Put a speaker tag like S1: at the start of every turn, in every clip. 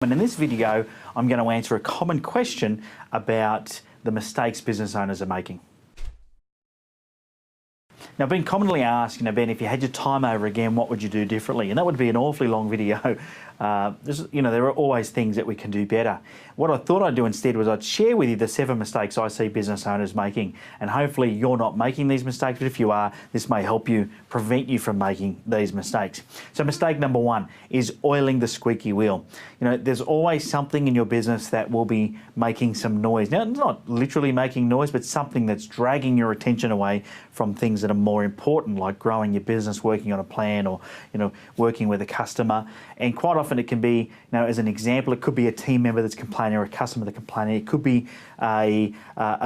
S1: And in this video, I'm going to answer a common question about the mistakes business owners are making. Now, being commonly asked, Ben, if you had your time over again, what would you do differently? And that would be an awfully long video. There are always things that we can do better. What I thought I'd do instead was I'd share with you the 7 mistakes I see business owners making. And hopefully you're not making these mistakes, but if you are, this may help you prevent you from making these mistakes. So mistake number 1 is oiling the squeaky wheel. There's always something in your business that will be making some noise. Now, it's not literally making noise, but something that's dragging your attention away from things that are more important, like growing your business, working on a plan, or working with a customer. And quite often it can be, as an example, it could be a team member that's complaining or a customer that's complaining. It could be a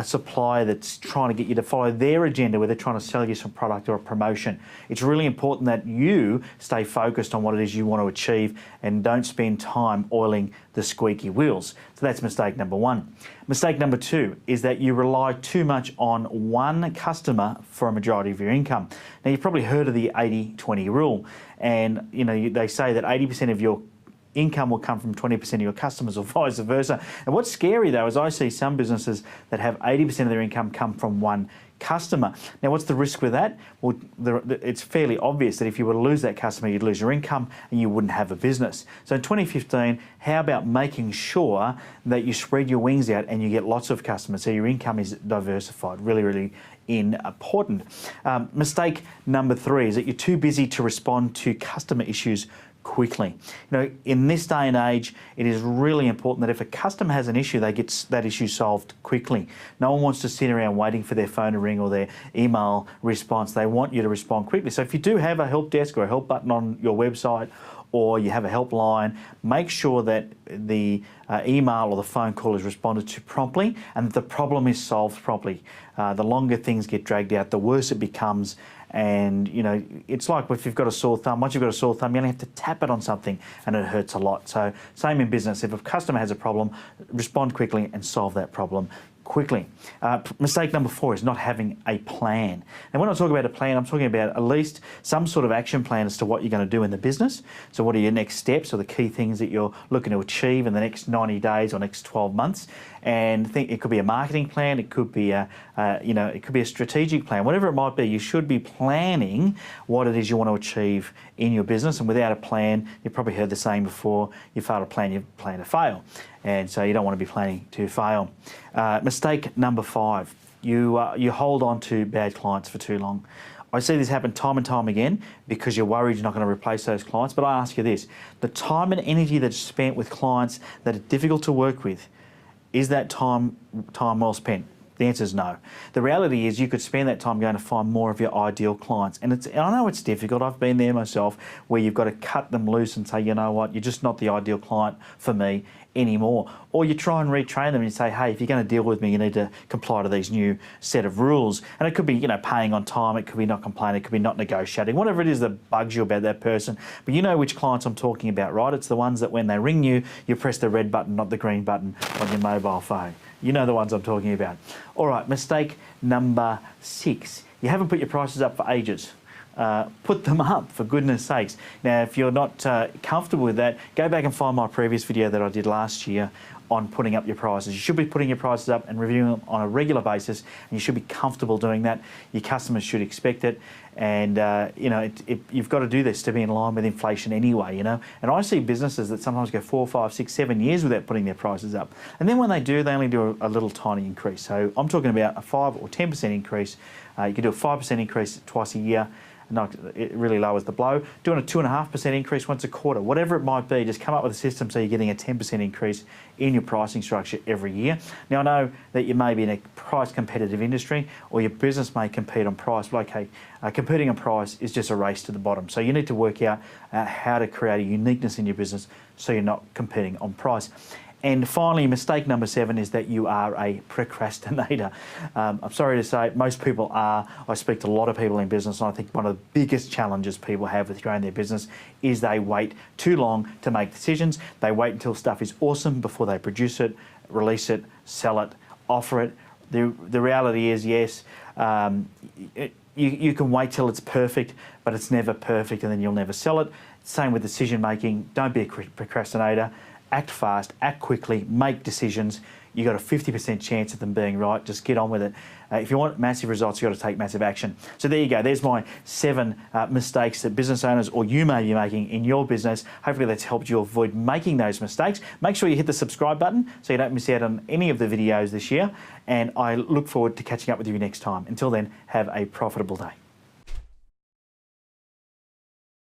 S1: supplier that's trying to get you to follow their agenda, where they're trying to sell you some product or a promotion. It's really important that you stay focused on what it is you want to achieve and don't spend time oiling the squeaky wheels. So that's mistake number 1. Mistake number 2 is that you rely too much on one customer for a majority of your income. Now, you've probably heard of the 80-20 rule, and they say that 80% of your income will come from 20% of your customers, or vice versa. And what's scary though is I see some businesses that have 80% of their income come from one customer. Now, what's the risk with that? Well, it's fairly obvious that if you were to lose that customer, you'd lose your income and you wouldn't have a business. So in 2015, how about making sure that you spread your wings out and you get lots of customers so your income is diversified? Really, really important. Mistake number 3 is that you're too busy to respond to customer issues quickly. In this day and age, it is really important that if a customer has an issue, they get that issue solved quickly. No one wants to sit around waiting for their phone to ring or their email response. They want you to respond quickly. So if you do have a help desk or a help button on your website, or you have a helpline, make sure that the email or the phone call is responded to promptly and that the problem is solved properly. The longer things get dragged out, the worse it becomes. And it's like if you've got a sore thumb. Once you've got a sore thumb, you only have to tap it on something and it hurts a lot. So same in business. If a customer has a problem, respond quickly and solve that problem quickly. Mistake number 4 is not having a plan. And when I talk about a plan, I'm talking about at least some sort of action plan as to what you're going to do in the business. So what are your next steps, or the key things that you're looking to achieve in the next 90 days or next 12 months? And it could be a marketing plan, it could be it could be a strategic plan, whatever it might be. You should be planning what it is you want to achieve in your business. And without a plan, you've probably heard the saying before: you fail to plan, you plan to fail. And so you don't want to be planning to fail. Mistake number 5, you hold on to bad clients for too long. I see this happen time and time again because you're worried you're not going to replace those clients. But I ask you this: the time and energy that's spent with clients that are difficult to work with, is that time well spent? The answer is no. The reality is you could spend that time going to find more of your ideal clients. And I know it's difficult. I've been there myself, where you've got to cut them loose and say, you know what, you're just not the ideal client for me anymore. Or you try and retrain them and say, hey, if you're going to deal with me, you need to comply to these new set of rules. And it could be, paying on time. It could be not complaining. It could be not negotiating. Whatever it is that bugs you about that person. But you know which clients I'm talking about, right? It's the ones that when they ring you, you press the red button, not the green button on your mobile phone. You know the ones I'm talking about. All right, mistake number 6. You haven't put your prices up for ages. Put them up, for goodness sakes. Now, if you're not comfortable with that, go back and find my previous video that I did last year on putting up your prices. You should be putting your prices up and reviewing them on a regular basis, and you should be comfortable doing that. Your customers should expect it, and you've got to do this to be in line with inflation anyway. And I see businesses that sometimes go 4, 5, 6, 7 years without putting their prices up, and then when they do, they only do a little tiny increase. So I'm talking about a 5 or 10% increase. You can do a 5% increase twice a year. No, it really lowers the blow. Doing a 2.5% increase once a quarter, whatever it might be, just come up with a system so you're getting a 10% increase in your pricing structure every year. Now, I know that you may be in a price competitive industry, or your business may compete on price, but okay, competing on price is just a race to the bottom. So you need to work out how to create a uniqueness in your business so you're not competing on price. And finally, mistake number 7 is that you are a procrastinator. I'm sorry to say, most people are. I speak to a lot of people in business, and I think one of the biggest challenges people have with growing their business is they wait too long to make decisions. They wait until stuff is awesome before they produce it, release it, sell it, offer it. The reality is, yes, you can wait till it's perfect, but it's never perfect, and then you'll never sell it. Same with decision making. Don't be a procrastinator. act fast, act quickly, make decisions. You got a 50% chance of them being right. Just get on with it. If you want massive results, you've got to take massive action. So there you go. There's my 7 mistakes that business owners or you may be making in your business. Hopefully that's helped you avoid making those mistakes. Make sure you hit the subscribe button so you don't miss out on any of the videos this year. And I look forward to catching up with you next time. Until then, have a profitable day.